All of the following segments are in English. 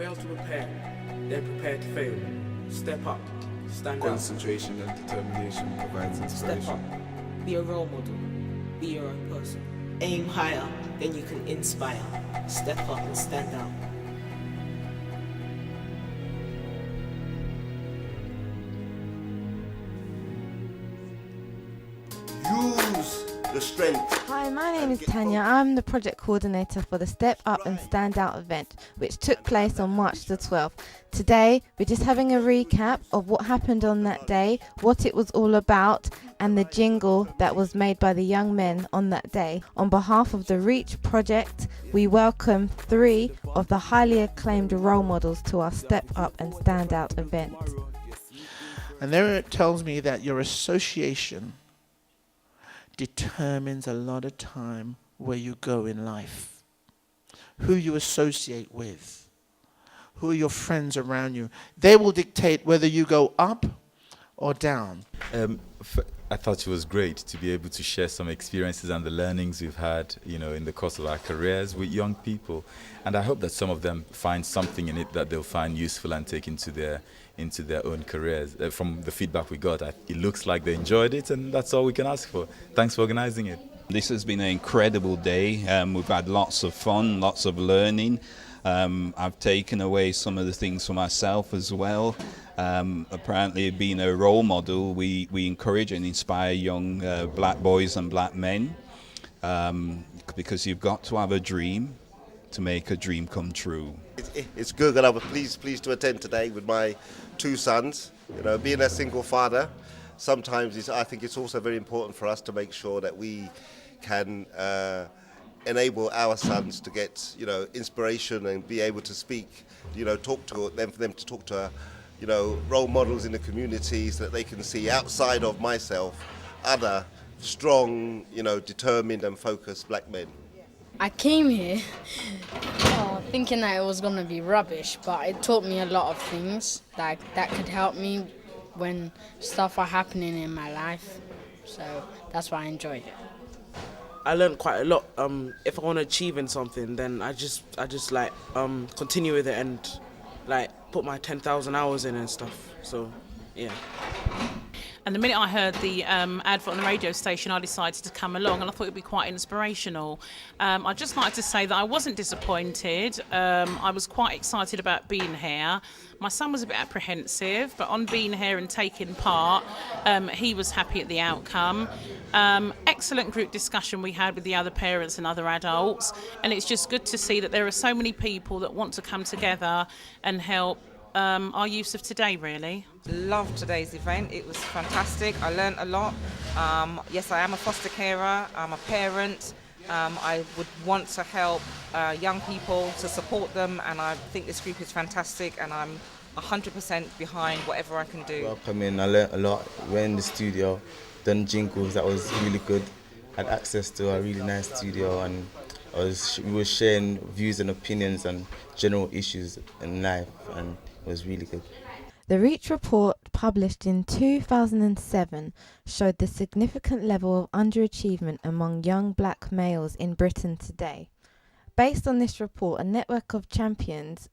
Fail to prepare, then prepare to fail. Step up, stand Concentration and determination provides out. inspiration. Step up, be a role model, be your own person. Aim higher, then you can inspire. Step up and stand out. Use the strength. Hi, my name is Tanya. I'm the project coordinator for the Step Up and Stand Out event, which took place on March the 12th. Today, we're just having a recap of what happened on that day, what it was all about, and the jingle that was made by the young men on that day. On behalf of the REACH project, we welcome 3 of the highly acclaimed role models to our Step Up and Stand Out event. And there it tells me that your association determines a lot of time where you go in life, who you associate with, who are your friends around you. They will dictate whether you go up or down. I thought it was great to be able to share some experiences and the learnings we've had, in the course of our careers with young people. And I hope that some of them find something in it that they'll find useful and take into their own careers. From the feedback we got, it looks like they enjoyed it, and that's all we can ask for. Thanks for organizing it. This has been an incredible day. We've had lots of fun, lots of learning. I've taken away some of the things for myself as well. Apparently, being a role model, we encourage and inspire young black boys and black men, because you've got to have a dream to make a dream come true. It's good, and I'm pleased to attend today with my 2 sons. Being a single father, sometimes I think it's also very important for us to make sure that we can enable our sons to get inspiration and be able to speak, talk to them, for them to talk to role models in the community, so that they can see outside of myself other strong, determined and focused black men. I came here thinking that it was going to be rubbish, but it taught me a lot of things that could help me when stuff are happening in my life. So that's why I enjoyed it. I learned quite a lot. If I want to achieve in something, then I just continue with it and put my 10,000 hours in and stuff. So yeah. And the minute I heard the advert on the radio station, I decided to come along, and I thought it would be quite inspirational. I'd just like to say that I wasn't disappointed. I was quite excited about being here. My son was a bit apprehensive, but on being here and taking part, he was happy at the outcome. Excellent group discussion we had with the other parents and other adults, and it's just good to see that there are so many people that want to come together and help our youth of today, really. Loved today's event. It was fantastic. I learned a lot. Yes, I am a foster carer. I'm a parent. I would want to help young people, to support them, and I think this group is fantastic, and I'm 100% behind whatever I can do. Welcome in. I learned a lot. We're in the studio, done jingles. That was really good. Had access to a really nice studio, and we were sharing views and opinions on general issues in life, and it was really good. The REACH report, published in 2007, showed the significant level of underachievement among young black males in Britain today. Based on this report, a network of champions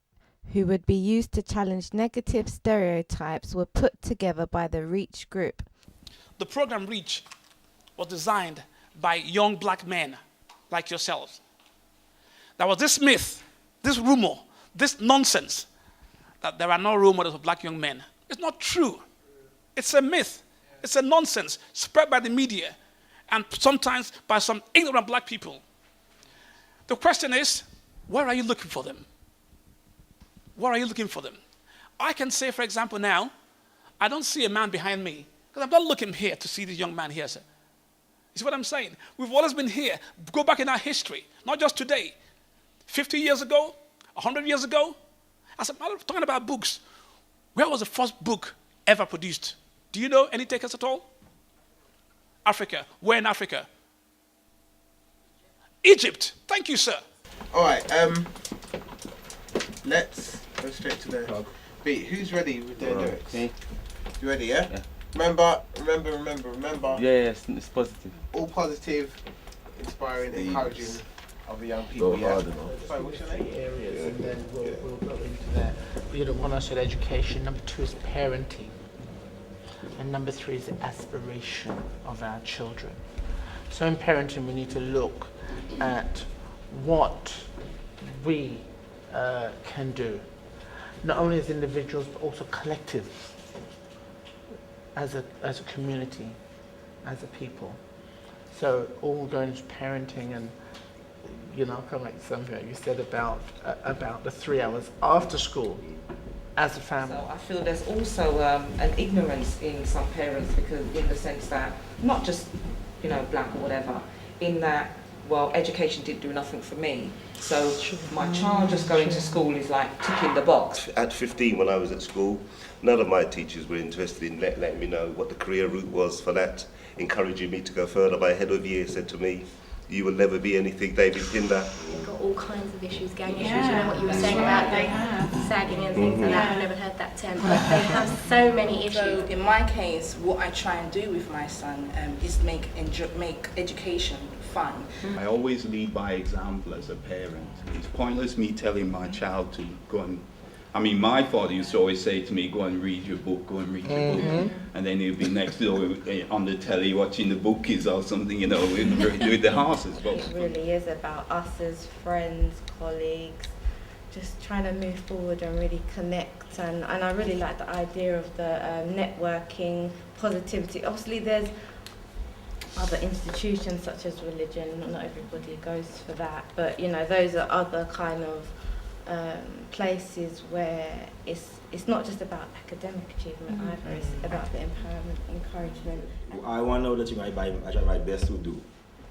who would be used to challenge negative stereotypes were put together by the REACH group. The program REACH was designed by young black men like yourselves. There was this myth, this rumor, this nonsense that there are no role models of black young men. It's not true. It's a myth. It's a nonsense spread by the media and sometimes by some ignorant black people. The question is, where are you looking for them? Where are you looking for them? I can say, for example, now, I don't see a man behind me because I'm not looking here to see this young man here, sir. You see what I'm saying? We've always been here. Go back in our history, not just today. 50 years ago, 100 years ago, as a matter of talking about books, where was the first book ever produced? Do you know any takers at all? Africa. Where in Africa? Egypt. Thank you, sir. All right, let's go straight to the beat. Who's ready with their lyrics? Me. You ready, yeah? Yeah. Remember. Yeah, it's positive. All positive, inspiring, encouraging other young people. Go hard, Sorry, what's your name? Areas, and then we'll go into that. one I said education, number 2 is parenting, and number 3 is the aspiration of our children. So in parenting, we need to look at what we can do, not only as individuals but also collective, as a community, as a people. So all going to parenting, and kind of like something you said about the 3 hours after school as a family. So I feel there's also an ignorance in some parents, because in the sense that, not just black or whatever, in that, well, education didn't do nothing for me, so my child just going to school is like ticking the box. At 15, when I was at school, none of my teachers were interested in letting me know what the career route was for that, encouraging me to go further. My head of year said to me, "You will never be anything, David Tinder." They've got all kinds of issues, gang issues. You know what you were saying about sagging and things like that. I've never heard that term, but they have so many issues. So in my case, what I try and do with my son is make education fun. I always lead by example as a parent. It's pointless me telling my child to go and... my father used to always say to me, go and read your book, go and read your book. And then he'd be next door on the telly watching the bookies or something, with the horses. It really is about us as friends, colleagues, just trying to move forward and really connect. And I really like the idea of the networking, positivity. Obviously there's other institutions such as religion, not everybody goes for that, but those are other kind of places where it's not just about academic achievement either, it's about the empowerment, encouragement. I want to know that I try my best to do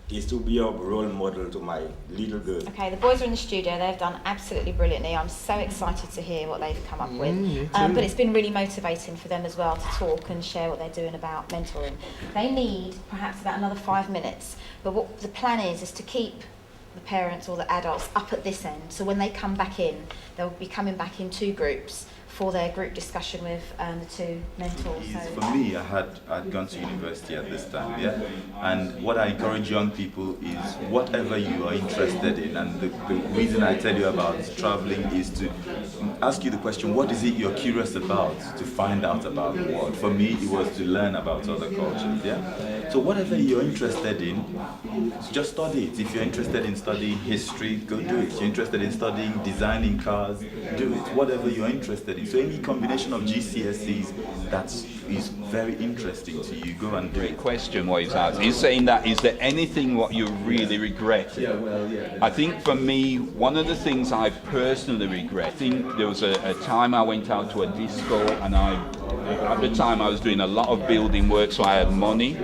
is to be a role model to my little girl. Okay, the boys are in the studio, they've done absolutely brilliantly. I'm so excited to hear what they've come up with. But it's been really motivating for them as well to talk and share what they're doing about mentoring. They need perhaps about another 5 minutes, but what the plan is to keep the parents or the adults up at this end, so when they come back in, they'll be coming back in 2 groups for their group discussion with the 2 mentors. For me, I'd gone to university at this time, and what I encourage young people is whatever you are interested in, and the reason I tell you about traveling is to ask you the question, what is it you're curious about, to find out about the world. For me, it was to learn about other cultures, So whatever you're interested in, just study it. If you're interested in studying history, go do it. If you're interested in studying designing cars, do it. Whatever you're interested in. So any combination of GCSEs that is very interesting to you, go and do it. Great question what he's asked. He's saying that, is there anything what you really regret? I think for me, one of the things I personally regret, I think there was a time I went out to a disco, and at the time I was doing a lot of building work, so I had money.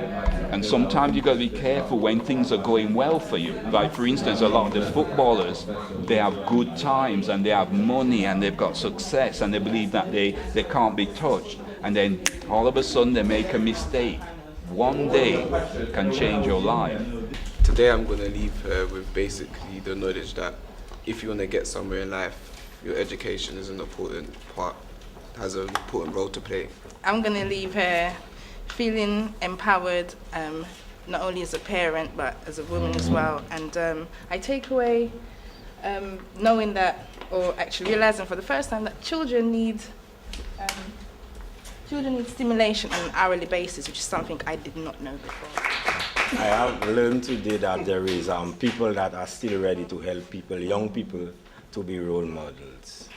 And sometimes you've got to be careful when things are going well for you. Like for instance, a lot of the footballers, they have good times and they have money and they've got success and they believe that they can't be touched. And then all of a sudden they make a mistake. One day can change your life. Today I'm going to leave with basically the knowledge that if you want to get somewhere in life, your education is an important part, has an important role to play. I'm going to leave here feeling empowered, not only as a parent but as a woman as well. And I take away knowing that, or actually realizing for the first time, that children need stimulation on an hourly basis, which is something I did not know before. I have learned today that there is people that are still ready to help people, young people, to be role models.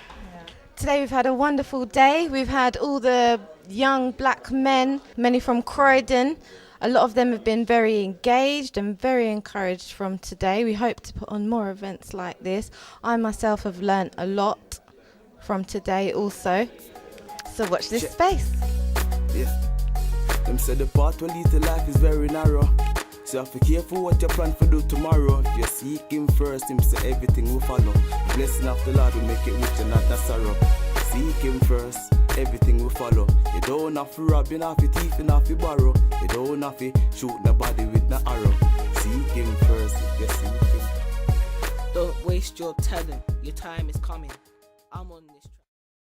Today we've had a wonderful day. We've had all the young black men, many from Croydon. A lot of them have been very engaged and very encouraged from today. We hope to put on more events like this. I myself have learnt a lot from today also. So watch this space. Yeah. Them said the path will lead to life is very narrow. So have to be careful what you plan to do tomorrow. If you seek him first, him say everything will follow. Blessing of the Lord will make it rich and not a sorrow. Seek him first, everything will follow. You don't have to rob, you don't have to thief, you don't have to borrow. You don't have to shoot nobody with no arrow. Seek him first, if you seek him. Don't waste your talent, your time is coming. I'm on this track.